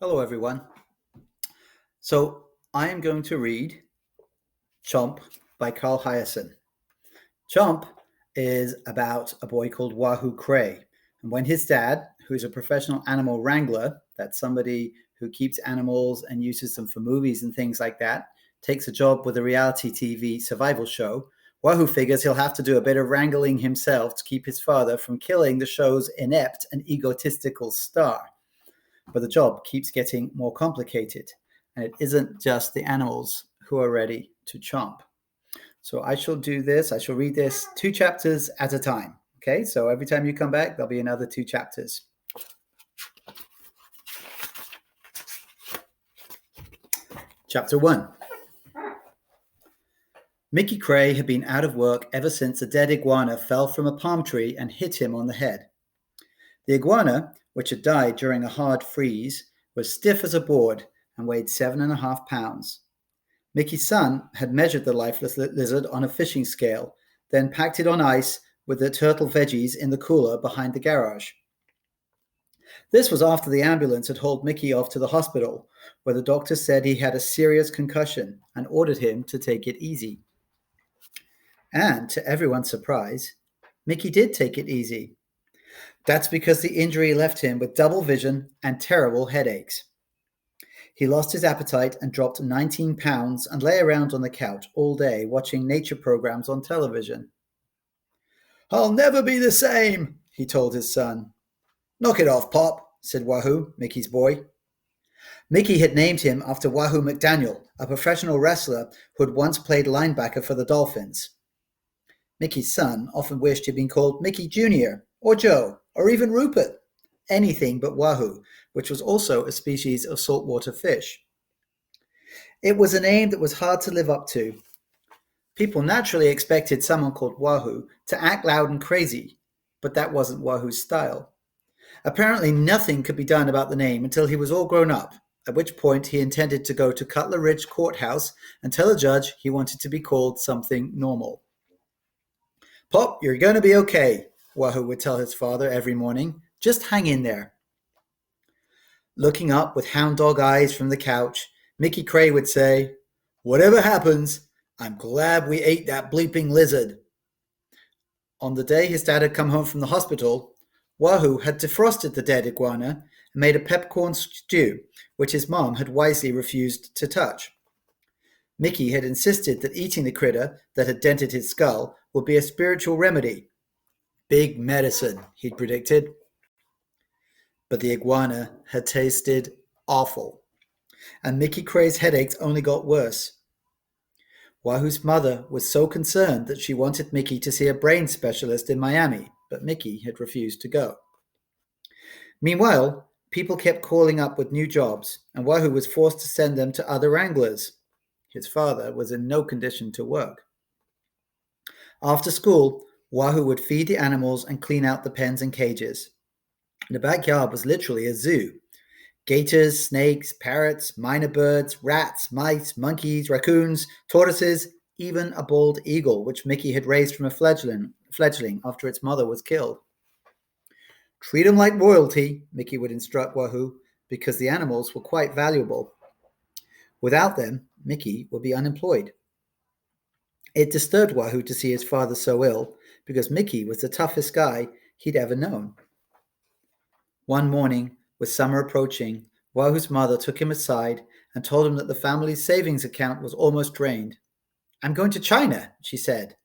Hello, everyone. So I am going to read Chomp by Carl Hyacin. Chomp is about a boy called Wahoo Cray. And when his dad, who's a professional animal wrangler, that's somebody who keeps animals and uses them for movies and things like that, takes a job with a reality TV survival show, Wahoo figures he'll have to do a bit of wrangling himself to keep his father from killing the show's inept and egotistical star. But the job keeps getting more complicated, and it isn't just the animals who are ready to chomp. So I shall do this. I shall read this 2 chapters at a time. Okay, so every time you come back, there'll be another 2 chapters. Chapter 1. Mickey Cray had been out of work ever since a dead iguana fell from a palm tree and hit him on the head. The iguana, which had died during a hard freeze, was stiff as a board and weighed 7.5 pounds. Mickey's son had measured the lifeless lizard on a fishing scale, then packed it on ice with the turtle veggies in the cooler behind the garage. This was after the ambulance had hauled Mickey off to the hospital, where the doctor said he had a serious concussion and ordered him to take it easy. And to everyone's surprise, Mickey did take it easy. That's because the injury left him with double vision and terrible headaches. He lost his appetite and dropped 19 pounds and lay around on the couch all day watching nature programs on television. "I'll never be the same," he told his son. "Knock it off, Pop," said Wahoo, Mickey's boy. Mickey had named him after Wahoo McDaniel, a professional wrestler who had once played linebacker for the Dolphins. Mickey's son often wished he'd been called Mickey Jr. or Joe or even Rupert, anything but Wahoo, which was also a species of saltwater fish. It was a name that was hard to live up to. People naturally expected someone called Wahoo to act loud and crazy, but that wasn't Wahoo's style. Apparently nothing could be done about the name until he was all grown up, at which point he intended to go to Cutler Ridge Courthouse and tell a judge he wanted to be called something normal. "Pop, you're going to be okay," Wahoo would tell his father every morning. "Just hang in there." Looking up with hound dog eyes from the couch, Mickey Cray would say, "Whatever happens, I'm glad we ate that bleeping lizard." On the day his dad had come home from the hospital, Wahoo had defrosted the dead iguana and made a peppercorn stew, which his mom had wisely refused to touch. Mickey had insisted that eating the critter that had dented his skull would be a spiritual remedy. Big medicine, he'd predicted. But the iguana had tasted awful, and Mickey Cray's headaches only got worse. Wahoo's mother was so concerned that she wanted Mickey to see a brain specialist in Miami, but Mickey had refused to go. Meanwhile, people kept calling up with new jobs, and Wahoo was forced to send them to other wranglers. His father was in no condition to work. After school, Wahoo would feed the animals and clean out the pens and cages. The backyard was literally a zoo. Gators, snakes, parrots, minor birds, rats, mice, monkeys, raccoons, tortoises, even a bald eagle, which Mickey had raised from a fledgling after its mother was killed. "Treat them like royalty," Mickey would instruct Wahoo, because the animals were quite valuable. Without them, Mickey would be unemployed. It disturbed Wahoo to see his father so ill, because Mickey was the toughest guy he'd ever known. One morning, with summer approaching, Wahoo's mother took him aside and told him that the family's savings account was almost drained. "I'm going to China," she said.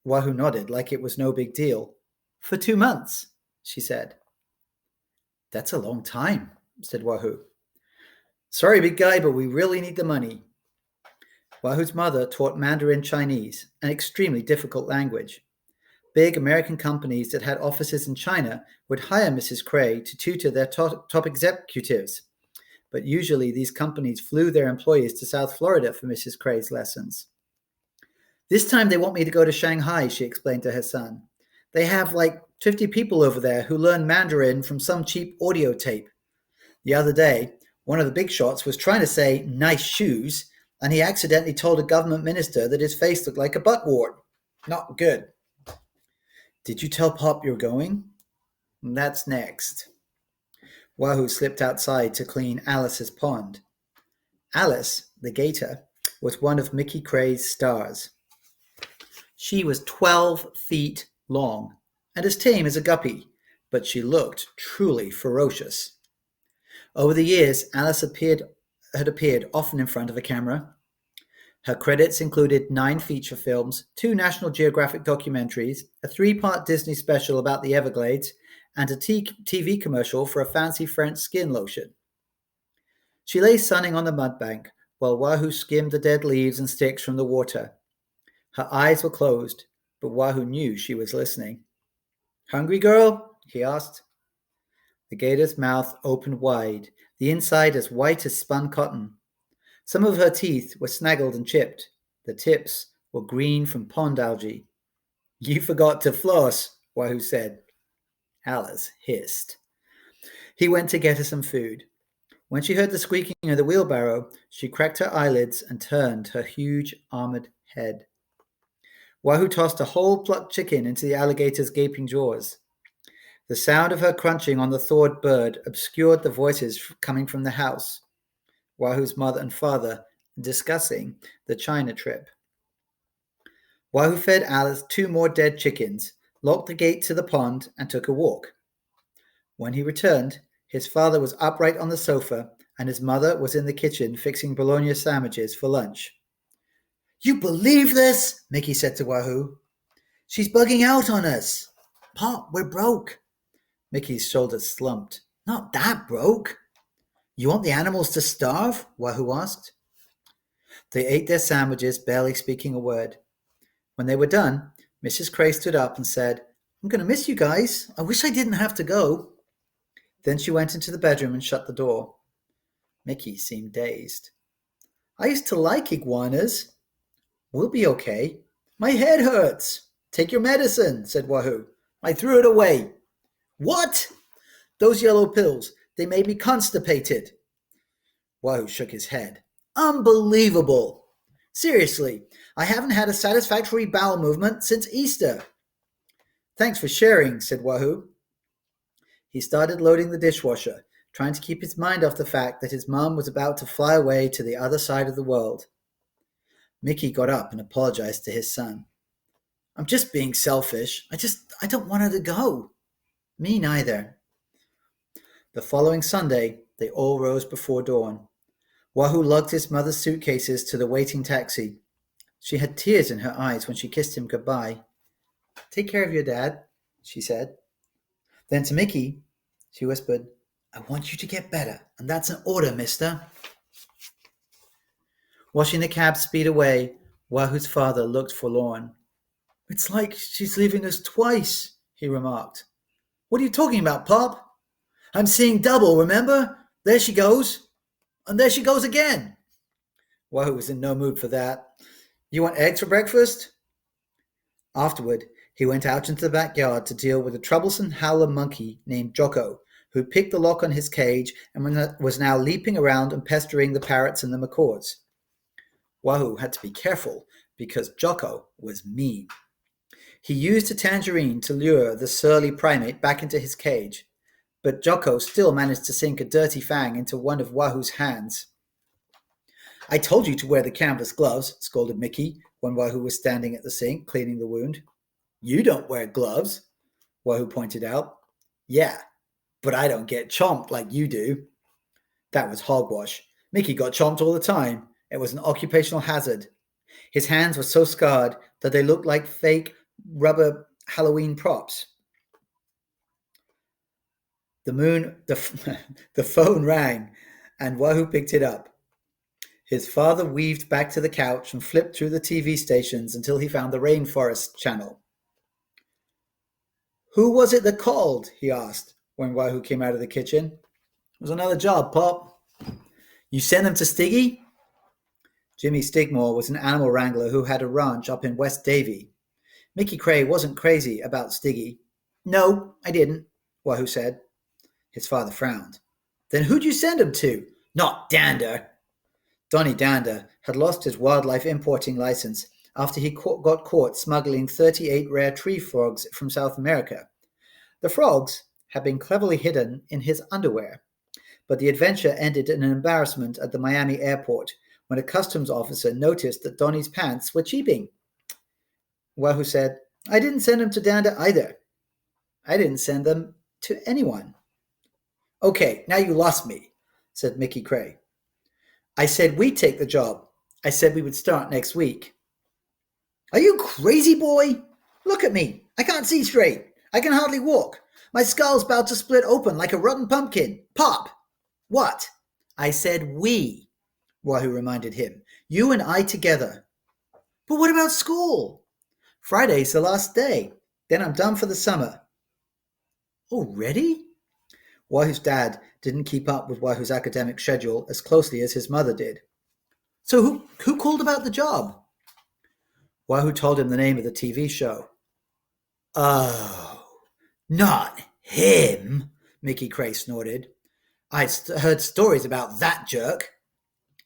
Wahoo nodded like it was no big deal. "For 2 months," she said. "That's a long time," said Wahoo. "Sorry, big guy, but we really need the money." Wahoo's mother taught Mandarin Chinese, an extremely difficult language. Big American companies that had offices in China would hire Mrs. Cray to tutor their top executives, but usually these companies flew their employees to South Florida for Mrs. Cray's lessons. "This time they want me to go to Shanghai," she explained to her son. "They have like 50 people over there who learn Mandarin from some cheap audio tape. The other day, one of the big shots was trying to say 'nice shoes,' and he accidentally told a government minister that his face looked like a butt wart. Not good." "Did you tell Pop you're going?" "That's next." Wahoo slipped outside to clean Alice's pond. Alice, the gator, was one of Mickey Cray's stars. She was 12 feet long and as tame as a guppy, but she looked truly ferocious. Over the years, Alice had appeared often in front of a camera. Her credits included 9 feature films, 2 National Geographic documentaries, a 3-part Disney special about the Everglades, and a TV commercial for a fancy French skin lotion. She lay sunning on the mud bank while Wahoo skimmed the dead leaves and sticks from the water. Her eyes were closed, but Wahoo knew she was listening. "Hungry, girl?" he asked. The gator's mouth opened wide, the inside as white as spun cotton. Some of her teeth were snaggled and chipped. The tips were green from pond algae. "You forgot to floss," Wahoo said. Alice hissed. He went to get her some food. When she heard the squeaking of the wheelbarrow, she cracked her eyelids and turned her huge armored head. Wahoo tossed a whole plucked chicken into the alligator's gaping jaws. The sound of her crunching on the thawed bird obscured the voices coming from the house. Wahoo's mother and father discussing the China trip. Wahoo fed Alice 2 more dead chickens, locked the gate to the pond, and took a walk. When he returned, his father was upright on the sofa, and his mother was in the kitchen fixing bologna sandwiches for lunch. "You believe this?" Mickey said to Wahoo. "She's bugging out on us. Pop, we're broke." Mickey's shoulders slumped. "Not that broke." "You want the animals to starve?" Wahoo asked. They ate their sandwiches, barely speaking a word. When they were done, Mrs. Cray stood up and said, "I'm going to miss you guys. I wish I didn't have to go." Then she went into the bedroom and shut the door. Mickey seemed dazed. "I used to like iguanas." "We'll be okay." "My head hurts." "Take your medicine," said Wahoo. "I threw it away." "What?" "Those yellow pills. They made me constipated." Wahoo shook his head. "Unbelievable. Seriously, I haven't had a satisfactory bowel movement since Easter." "Thanks for sharing," said Wahoo. He started loading the dishwasher, trying to keep his mind off the fact that his mom was about to fly away to the other side of the world. Mickey got up and apologized to his son. "I'm just being selfish. I don't want her to go." "Me neither." The following Sunday, they all rose before dawn. Wahoo lugged his mother's suitcases to the waiting taxi. She had tears in her eyes when she kissed him goodbye. "Take care of your dad," she said. Then to Mickey, she whispered, "I want you to get better, and that's an order, mister." Watching the cab speed away, Wahoo's father looked forlorn. "It's like she's leaving us twice," he remarked. "What are you talking about, Pop?" "I'm seeing double, remember? There she goes. And there she goes again." Wahoo was in no mood for that. "You want eggs for breakfast?" Afterward, he went out into the backyard to deal with a troublesome howler monkey named Jocko, who picked the lock on his cage and was now leaping around and pestering the parrots and the macaws. Wahoo had to be careful because Jocko was mean. He used a tangerine to lure the surly primate back into his cage, but Jocko still managed to sink a dirty fang into one of Wahoo's hands. "I told you to wear the canvas gloves," scolded Mickey when Wahoo was standing at the sink cleaning the wound. "You don't wear gloves," Wahoo pointed out. "Yeah, but I don't get chomped like you do." That was hogwash. Mickey got chomped all the time. It was an occupational hazard. His hands were so scarred that they looked like fake rubber Halloween props. The phone rang, and Wahoo picked it up. His father weaved back to the couch and flipped through the TV stations until he found the Rainforest channel. "Who was it that called?" he asked when Wahoo came out of the kitchen. "It was another job, Pop." "You sent them to Stiggy?" Jimmy Stigmore was an animal wrangler who had a ranch up in West Davie. Mickey Cray wasn't crazy about Stiggy. "No, I didn't," Wahoo said. His father frowned. "Then who'd you send him to?" "Not Dander." Donnie Dander had lost his wildlife importing license after he got caught smuggling 38 rare tree frogs from South America. The frogs had been cleverly hidden in his underwear. but the adventure ended in an embarrassment at the Miami airport when a customs officer noticed that Donnie's pants were cheaping. Wahoo said, I didn't send him to Danda either. I didn't send them to anyone. Okay, now you lost me, said Mickey Cray. I said we'd take the job. I said we would start next week. Are you crazy, boy? Look at me. I can't see straight. I can hardly walk. My skull's about to split open like a rotten pumpkin. Pop! What? I said we, Wahoo reminded him. You and I together. But what about school? Friday's the last day. Then I'm done for the summer. Already? Wahoo's dad didn't keep up with Wahoo's academic schedule as closely as his mother did. So who called about the job? Wahoo told him the name of the TV show. Oh, not him, Mickey Cray snorted. I'd heard stories about that jerk.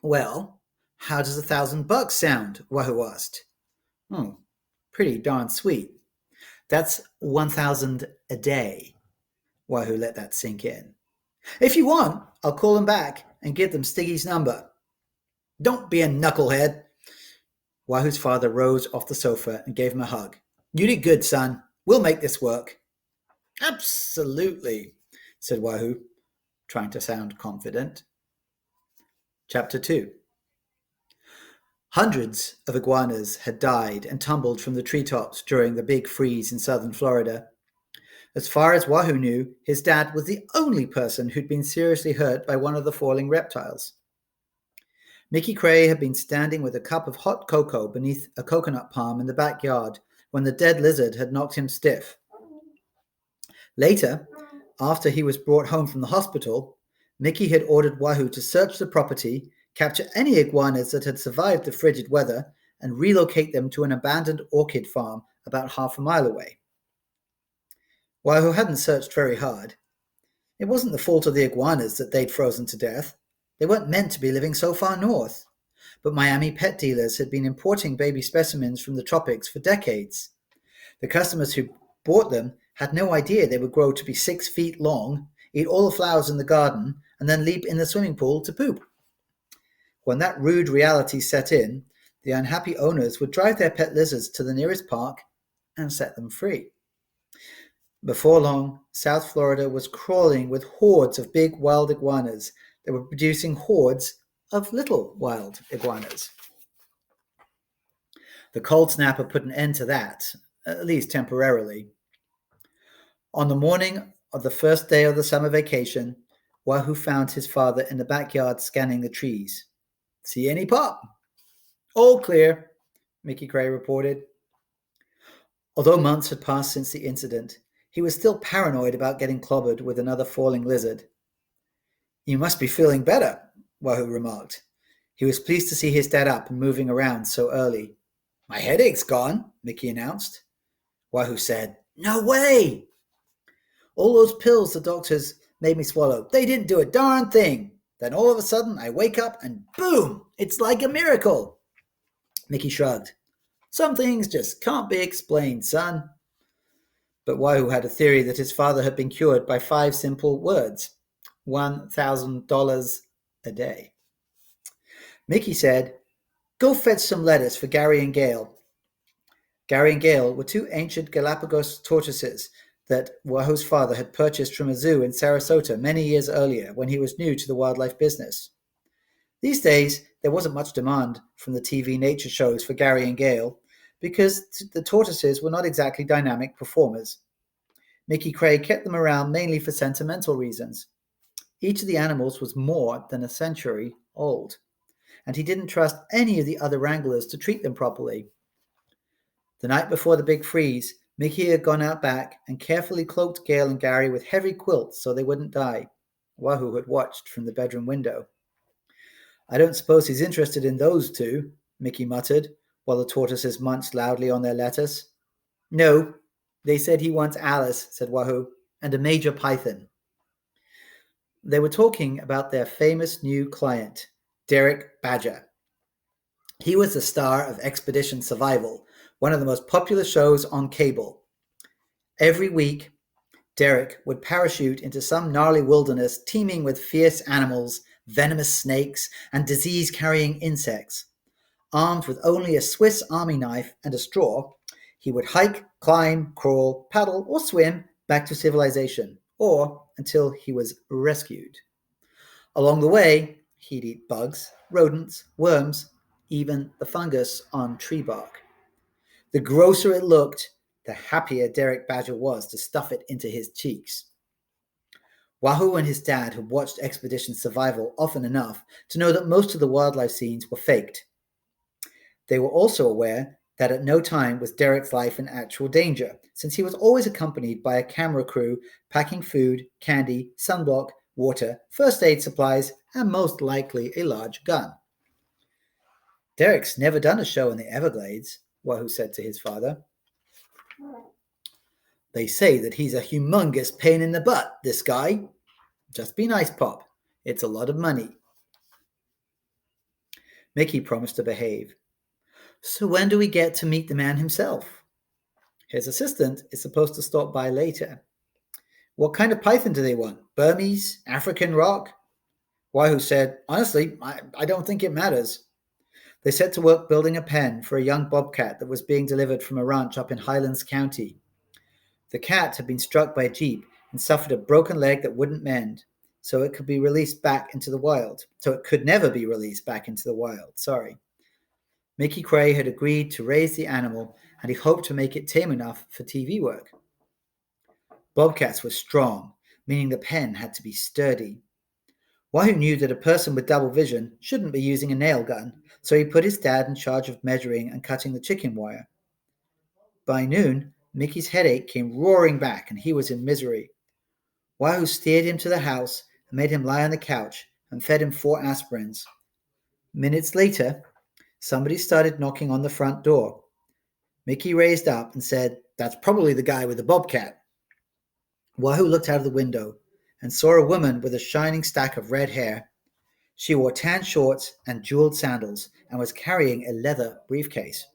Well, how does $1,000 sound? Wahoo asked. Oh, pretty darn sweet. That's 1,000 a day. Wahoo let that sink in. If you want, I'll call them back and give them Stiggy's number. Don't be a knucklehead. Wahoo's father rose off the sofa and gave him a hug. You did good, son. We'll make this work. Absolutely, said Wahoo, trying to sound confident. Chapter 2. Hundreds of iguanas had died and tumbled from the treetops during the big freeze in southern Florida. As far as Wahoo knew, his dad was the only person who'd been seriously hurt by one of the falling reptiles. Mickey Cray had been standing with a cup of hot cocoa beneath a coconut palm in the backyard when the dead lizard had knocked him stiff. Later, after he was brought home from the hospital, Mickey had ordered Wahoo to search the property, capture any iguanas that had survived the frigid weather, and relocate them to an abandoned orchid farm about half a mile away. Wahoo hadn't searched very hard. It wasn't the fault of the iguanas that they'd frozen to death. They weren't meant to be living so far north. But Miami pet dealers had been importing baby specimens from the tropics for decades. The customers who bought them had no idea they would grow to be 6 feet long, eat all the flowers in the garden, and then leap in the swimming pool to poop. When that rude reality set in, the unhappy owners would drive their pet lizards to the nearest park and set them free. Before long, South Florida was crawling with hordes of big wild iguanas that were producing hordes of little wild iguanas. The cold snapper put an end to that, at least temporarily. On the morning of the first day of the summer vacation, Wahoo found his father in the backyard scanning the trees. See any pop? All clear, Mickey Cray reported. Although months had passed since the incident, he was still paranoid about getting clobbered with another falling lizard. You must be feeling better, Wahoo remarked. He was pleased to see his dad up and moving around so early. My headache's gone, Mickey announced. Wahoo said, No way! All those pills the doctors made me swallow, they didn't do a darn thing. Then all of a sudden I wake up and boom, it's like a miracle. Mickey shrugged. Some things just can't be explained, son. But Wahoo had a theory that his father had been cured by 5 simple words. $1,000 a day. Mickey said, Go fetch some lettuce for Gary and Gail. Gary and Gail were 2 ancient Galapagos tortoises that Wahoo's father had purchased from a zoo in Sarasota many years earlier when he was new to the wildlife business. These days, there wasn't much demand from the TV nature shows for Gary and Gail because the tortoises were not exactly dynamic performers. Mickey Cray kept them around mainly for sentimental reasons. Each of the animals was more than a century old, and he didn't trust any of the other wranglers to treat them properly. The night before the big freeze, Mickey had gone out back and carefully cloaked Gail and Gary with heavy quilts so they wouldn't die. Wahoo had watched from the bedroom window. I don't suppose he's interested in those 2, Mickey muttered, while the tortoises munched loudly on their lettuce. No, they said he wants Alice, said Wahoo, and a major python. They were talking about their famous new client, Derek Badger. He was the star of Expedition Survival, one of the most popular shows on cable. Every week, Derek would parachute into some gnarly wilderness teeming with fierce animals, venomous snakes, and disease-carrying insects. Armed with only a Swiss Army knife and a straw, he would hike, climb, crawl, paddle, or swim back to civilization, or until he was rescued. Along the way, he'd eat bugs, rodents, worms, even the fungus on tree bark. The grosser it looked, the happier Derek Badger was to stuff it into his cheeks. Wahoo and his dad had watched Expedition Survival often enough to know that most of the wildlife scenes were faked. They were also aware that at no time was Derek's life in actual danger, since he was always accompanied by a camera crew packing food, candy, sunblock, water, first aid supplies, and most likely a large gun. Derek's never done a show in the Everglades, Wahoo said to his father. They say that he's a humongous pain in the butt, this guy. Just be nice, Pop. It's a lot of money. Mickey promised to behave. So when do we get to meet the man himself? His assistant is supposed to stop by later. What kind of python do they want? Burmese? African rock? Wahoo said, honestly, I don't think it matters. They set to work building a pen for a young bobcat that was being delivered from a ranch up in Highlands County. The cat had been struck by a jeep and suffered a broken leg that wouldn't mend, so it could be released back into the wild. So it could never be released back into the wild, sorry. Mickey Cray had agreed to raise the animal, and he hoped to make it tame enough for TV work. Bobcats were strong, meaning the pen had to be sturdy. Wahoo knew that a person with double vision shouldn't be using a nail gun, so he put his dad in charge of measuring and cutting the chicken wire. By noon, Mickey's headache came roaring back, and he was in misery. Wahoo steered him to the house and made him lie on the couch and fed him 4 aspirins. Minutes later, somebody started knocking on the front door. Mickey raised up and said, "That's probably the guy with the bobcat." Wahoo looked out of the window and saw a woman with a shining stack of red hair. She wore tan shorts and jeweled sandals and was carrying a leather briefcase.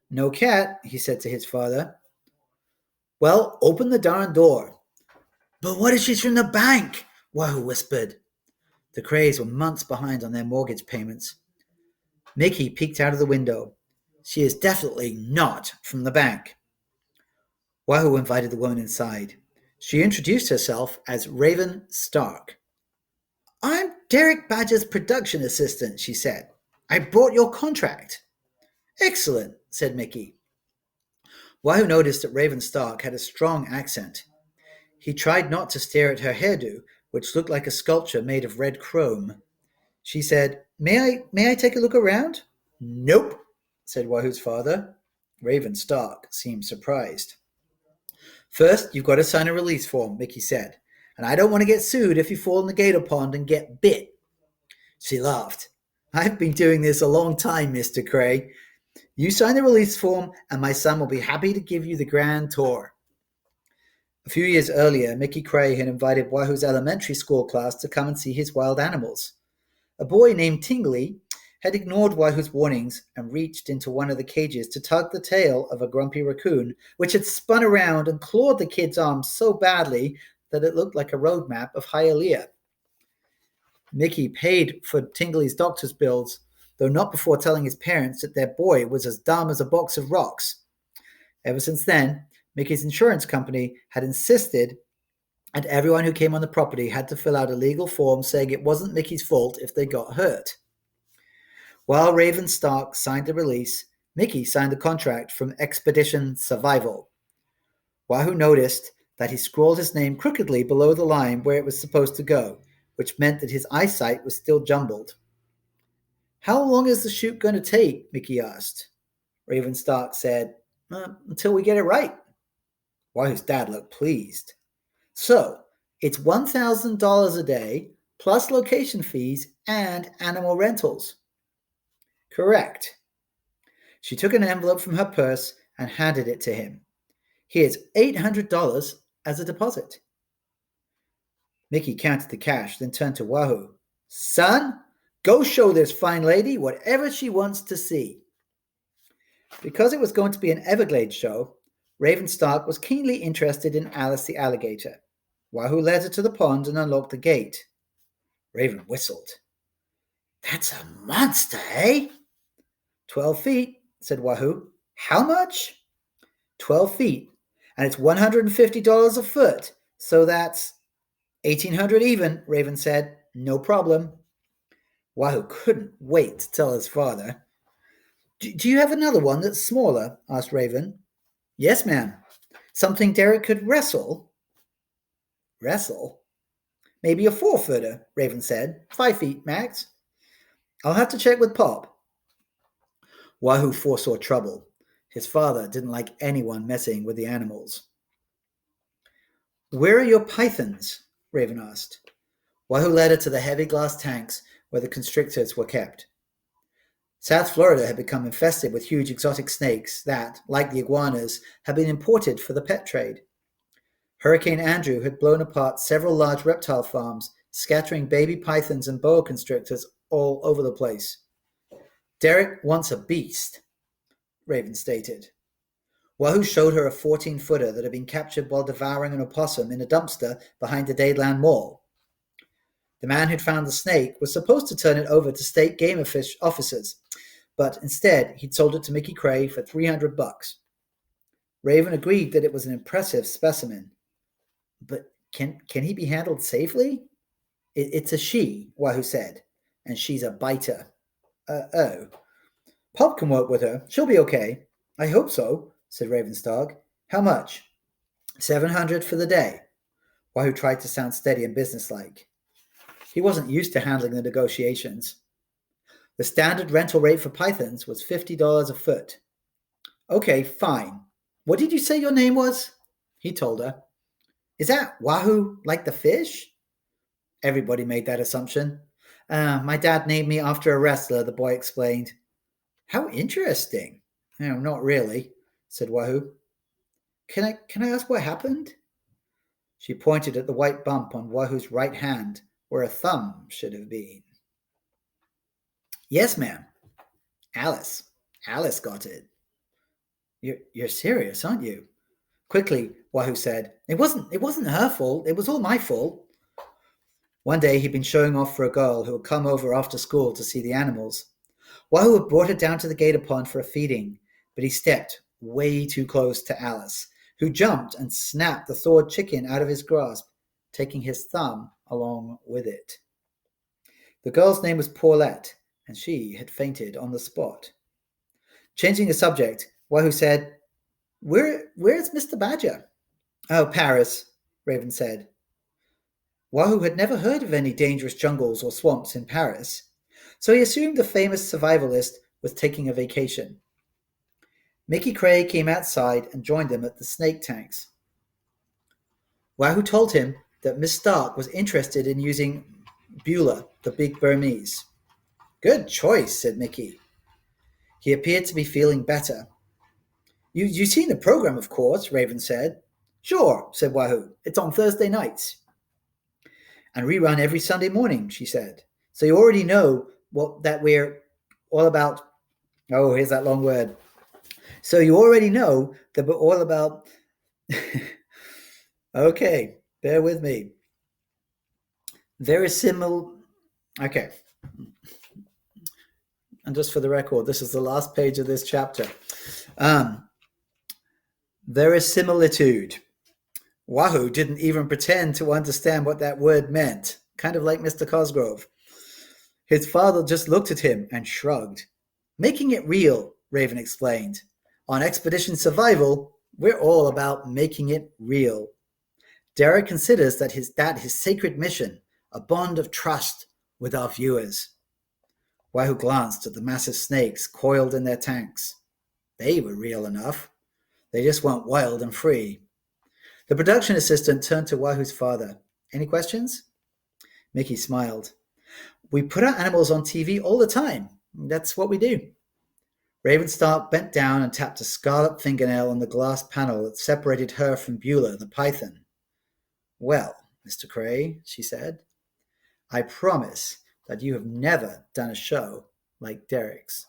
"No cat," he said to his father. "Well, open the darn door." "But what if she's from the bank?" Wahoo whispered. The Crays were months behind on their mortgage payments. Mickey peeked out of the window. "She is definitely not from the bank." Wahoo invited the woman inside. She introduced herself as Raven Stark. "I'm Derek Badger's production assistant," she said. "I brought your contract." "Excellent," said Mickey. Wahoo noticed that Raven Stark had a strong accent. He tried not to stare at her hairdo, which looked like a sculpture made of red chrome. She said, May I take a look around?" "Nope," said Wahoo's father. Raven Stark seemed surprised. "First, you've got to sign a release form," Mickey said. "And I don't want to get sued if you fall in the gator pond and get bit." She laughed. "I've been doing this a long time, Mr. Cray. You sign the release form, and my son will be happy to give you the grand tour." A few years earlier, Mickey Cray had invited Wahoo's elementary school class to come and see his wild animals. A boy named Tingley had ignored Wahoo's warnings and reached into one of the cages to tug the tail of a grumpy raccoon, which had spun around and clawed the kid's arm so badly that it looked like a road map of Hialeah. Mickey paid for Tingley's doctor's bills, though not before telling his parents that their boy was as dumb as a box of rocks. Ever since then, Mickey's insurance company had insisted that everyone who came on the property had to fill out a legal form saying it wasn't Mickey's fault if they got hurt. While Raven Stark signed the release, Mickey signed the contract from Expedition Survival. Wahoo noticed that he scrawled his name crookedly below the line where it was supposed to go, which meant that his eyesight was still jumbled. "How long is the shoot going to take?" Mickey asked. Raven Stark said, "Until we get it right." Wahoo's dad looked pleased. "So, it's $1,000 a day, plus location fees and animal rentals." "Correct." She took an envelope from her purse and handed it to him. "Here's $800 as a deposit." Mickey counted the cash, then turned to Wahoo. "Son, go show this fine lady whatever she wants to see." Because it was going to be an Everglades show, Raven Stark was keenly interested in Alice the alligator. Wahoo led her to the pond and unlocked the gate. Raven whistled. That's a monster, eh? 12 feet, said Wahoo. How much? 12 feet, and it's $150 a foot, so that's 1,800 even, Raven said. No problem. Wahoo couldn't wait to tell his father. Do you have another one that's smaller? Asked Raven. Yes, ma'am. Something Derek could wrestle? Wrestle? Maybe a 4-footer, Raven said. 5 feet max. I'll have to check with Pop. Wahoo foresaw trouble. His father didn't like anyone messing with the animals. Where are your pythons? Raven asked. Wahoo led her to the heavy glass tanks where the constrictors were kept. South Florida had become infested with huge exotic snakes that, like the iguanas, had been imported for the pet trade. Hurricane Andrew had blown apart several large reptile farms, scattering baby pythons and boa constrictors all over the place. Derek wants a beast, Raven stated. Wahoo showed her a 14-footer that had been captured while devouring an opossum in a dumpster behind the Dadeland Mall. The man who'd found the snake was supposed to turn it over to state game officers, but instead he'd sold it to Mickey Cray for $300. Raven agreed that it was an impressive specimen. But can he be handled safely? It's a she, Wahoo said, and she's a biter. Oh. Pop can work with her. She'll be okay. I hope so, said Raven Stark. How much? $700 for the day. Wahoo tried to sound steady and businesslike. He wasn't used to handling the negotiations. The standard rental rate for pythons was $50 a foot. Okay, fine. What did you say your name was? He told her. Is that Wahoo like the fish? Everybody made that assumption. My dad named me after a wrestler, the boy explained. How interesting. No, not really, said Wahoo. Can I ask what happened? She pointed at the white bump on Wahoo's right hand, where a thumb should have been. Yes, ma'am. Alice got it. You're serious, aren't you? Quickly, Wahoo said. It wasn't her fault. It was all my fault. One day he'd been showing off for a girl who had come over after school to see the animals. Wahoo had brought her down to the gator pond for a feeding, but he stepped way too close to Alice, who jumped and snapped the thawed chicken out of his grasp, taking his thumb along with it. The girl's name was Paulette, and she had fainted on the spot. Changing the subject, Wahoo said, Where's Mr. Badger? Oh, Paris, Raven said. Wahoo had never heard of any dangerous jungles or swamps in Paris, so he assumed the famous survivalist was taking a vacation. Mickey Cray came outside and joined them at the snake tanks. Wahoo told him that Miss Stark was interested in using Beulah, the big Burmese. Good choice, said Mickey. He appeared to be feeling better. You've seen the program, of course, Raven said. Sure, said Wahoo. It's on Thursday nights. And rerun every Sunday morning, she said. So you already know that we're all about. Oh, here's that long word. So you already know that we're all about. Okay, bear with me. Okay. And just for the record, this is the last page of this chapter. Verisimilitude. Wahoo didn't even pretend to understand what that word meant, kind of like Mr. Cosgrove. His father just looked at him and shrugged. Making it real, Raven explained. On Expedition Survival, we're all about making it real. Derek considers that his sacred mission, a bond of trust with our viewers. Wahoo glanced at the massive snakes coiled in their tanks. They were real enough. They just weren't wild and free. The production assistant turned to Wahoo's father. Any questions? Mickey smiled. We put our animals on TV all the time. That's what we do. Raven Stark bent down and tapped a scarlet fingernail on the glass panel that separated her from Beulah, the python. Well, Mr. Cray, she said, I promise that you have never done a show like Derek's.